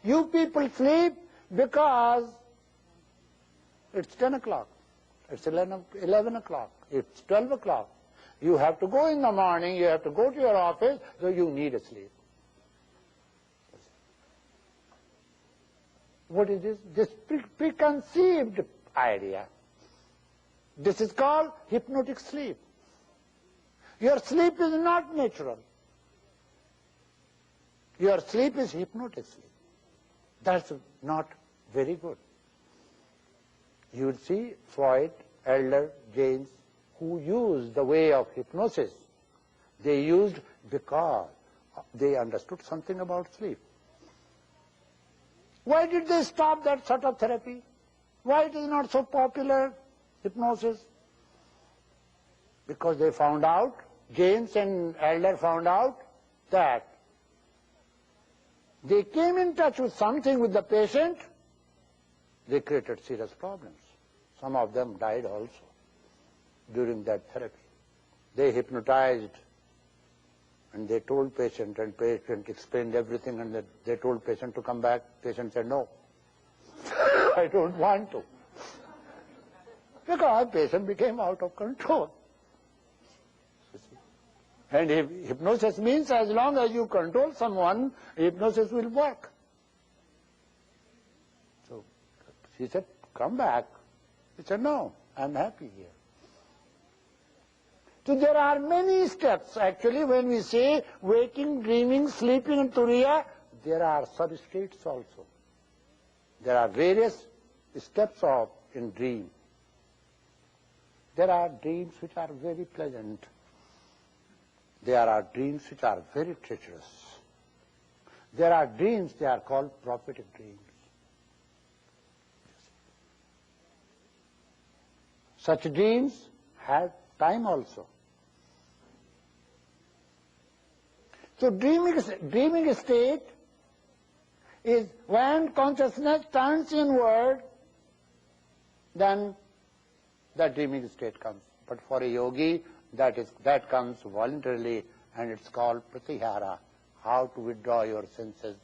You people sleep because it's 10 o'clock, it's 11 o'clock, it's 12 o'clock. You have to go in the morning, you have to go to your office, so you need a sleep. What is this? This preconceived idea. This is called hypnotic sleep. Your sleep is not natural. Your sleep is hypnotic sleep. That's not very good. You will see Freud, Adler, James, who used the way of hypnosis. They used because they understood something about sleep. Why did they stop that sort of therapy? Why it is not so popular, hypnosis? Because they found out, James and Adler found out that they came in touch with something with the patient, they created serious problems. Some of them died also during that therapy. They hypnotized and they told patient, and patient explained everything, and they told patient to come back. Patient said, no, I don't want to. Because patient became out of control. And hypnosis means as long as you control someone, hypnosis will work. So she said, come back. He said, no, I'm happy here. So there are many steps. Actually, when we say waking, dreaming, sleeping, and turiya, there are sub-states also. There are various steps in dream. There are dreams which are very pleasant. There are dreams which are very treacherous. There are dreams, they are called prophetic dreams. Such dreams have time also. So dreaming state is when consciousness turns inward, then the dreaming state comes. But for a yogi, that comes voluntarily, and it's called pratyahara, how to withdraw your senses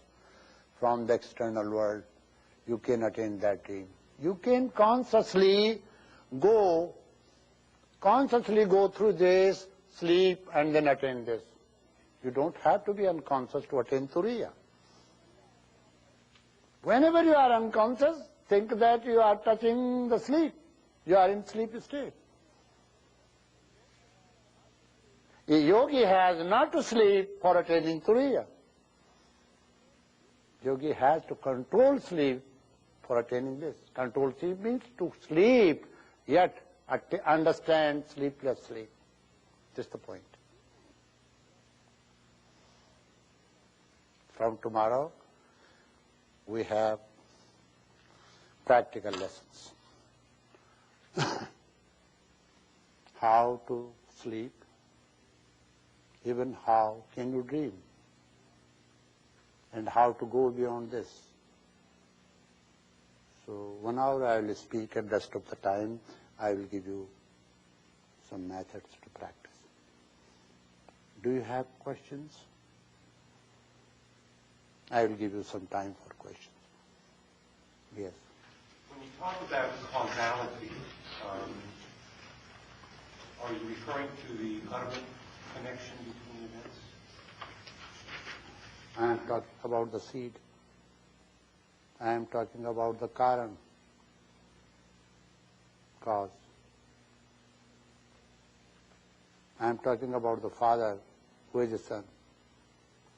from the external world. You can attain that dream. You can consciously go through this, sleep, and then attain this. You don't have to be unconscious to attain turiya. Whenever you are unconscious, think that you are touching the sleep. You are in sleep state. A yogi has not to sleep for attaining Turiya. Yogi has to control sleep for attaining this. Control sleep means to sleep, yet understand sleepless sleep. That's the point. From tomorrow, we have practical lessons. How to sleep, even how can you dream, and how to go beyond this. So 1 hour I will speak, and rest of the time I will give you some methods to practice. Do you have questions? I will give you some time for questions. Yes. When you talk about causality, are you referring to the utterment connection between events? I am talking about the seed. I am talking about the Karan, cause. I am talking about the father who is a son.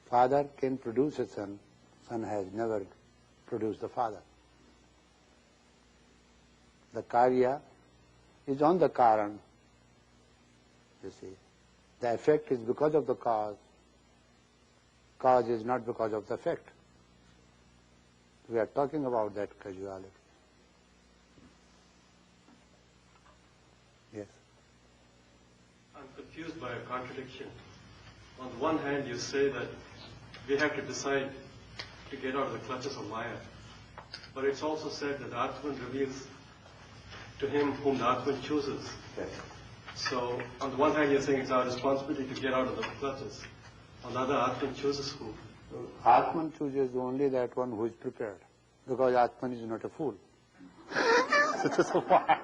Father can produce a son. Son has never produced the father. The karya is on the Karan, you see. The effect is because of the cause. Cause is not because of the effect. We are talking about that causality. Yes. I'm confused by a contradiction. On the one hand, you say that we have to decide to get out of the clutches of Maya. But it's also said that Atman reveals to him whom the Atman chooses. Yes. So, on the one hand, you're saying it's our responsibility to get out of the clutches. On the other, Atman chooses who? Atman chooses only that one who is prepared, because Atman is not a fool. That's why.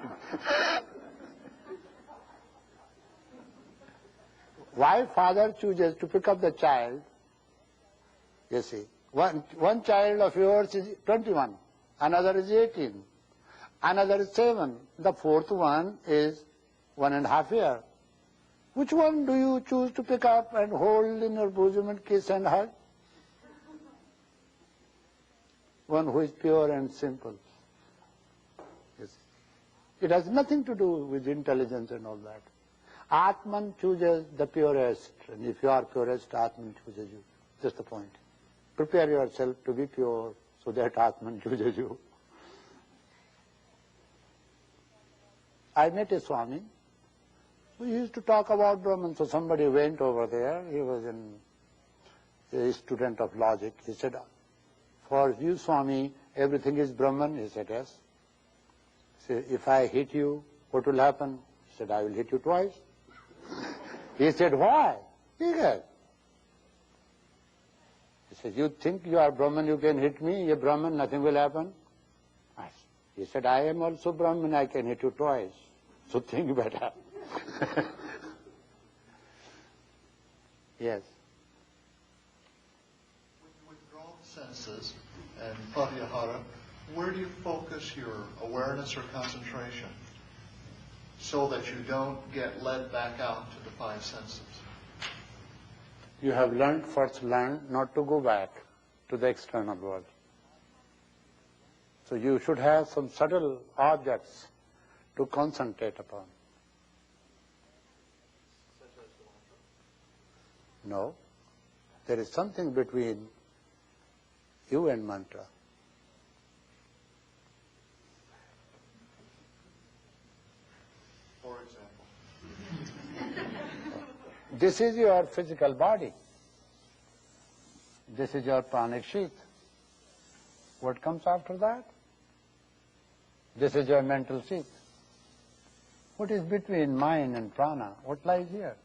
Why father chooses to pick up the child? You see, one child of yours is 21, another is 18, another is 7, the fourth one is 1.5 years. Which one do you choose to pick up and hold in your bosom and kiss and hug? One who is pure and simple. Yes. It has nothing to do with intelligence and all that. Atman chooses the purest, and if you are purest, Atman chooses you. That's the point. Prepare yourself to be pure so that Atman chooses you. I met a Swami. We used to talk about Brahman, so somebody went over there. He was a student of logic. He said, for you, Swami, everything is Brahman? He said, yes. He said, if I hit you, what will happen? He said, I will hit you twice. He said, why? He said, you think you are Brahman, you can hit me? You're Brahman, nothing will happen? He said, I am also Brahman, I can hit you twice. So think better. Yes. When you withdraw the senses and pratyahara, where do you focus your awareness or concentration so that you don't get led back out to the 5 senses? You have first learned not to go back to the external world. So you should have some subtle objects to concentrate upon. No. There is something between you and mantra. For example? This is your physical body. This is your pranic sheath. What comes after that? This is your mental sheath. What is between mind and prana? What lies here?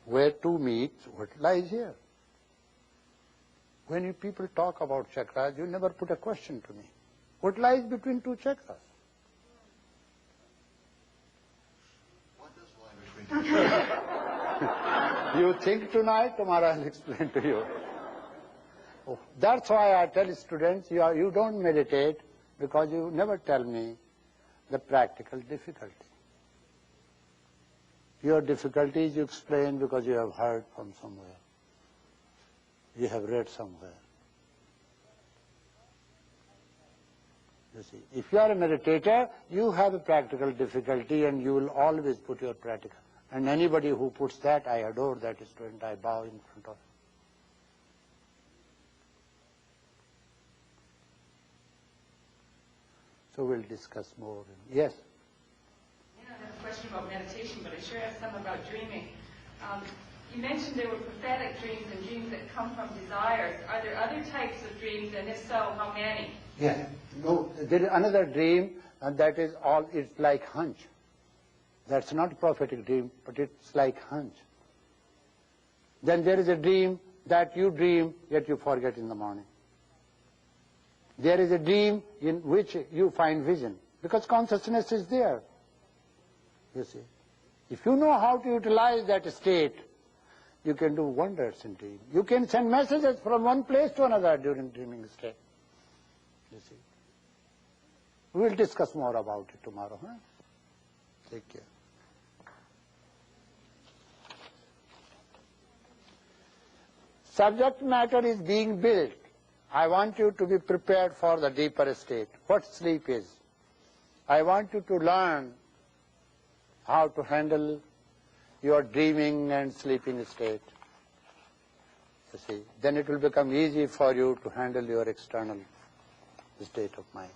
Where two meet, what lies here? When you people talk about chakras, you never put a question to me. What lies between two chakras? What does lie between two chakras? You think tonight, tomorrow I'll explain to you. Oh, that's why I tell students, you don't meditate because you never tell me the practical difficulty. Your difficulties you explain because you have heard from somewhere. You have read somewhere. You see, if you are a meditator, you have a practical difficulty and you will always put your practical. And anybody who puts that, I adore that student, I bow in front of him. So we'll discuss more. Yes? I have a question about meditation, but I sure have some about dreaming. You mentioned there were prophetic dreams and dreams that come from desires. Are there other types of dreams, and if so, how many? Yes. No, there is another dream, and that is all, it's like hunch. That's not a prophetic dream, but it's like hunch. Then there is a dream that you dream, yet you forget in the morning. There is a dream in which you find vision, because consciousness is there. You see, if you know how to utilize that state, you can do wonders in dream. You can send messages from one place to another during dreaming state. You see. We will discuss more about it tomorrow. Huh? Take care. Subject matter is being built. I want you to be prepared for the deeper state. What sleep is. I want you to learn how to handle your dreaming and sleeping state. You see, then it will become easy for you to handle your external state of mind.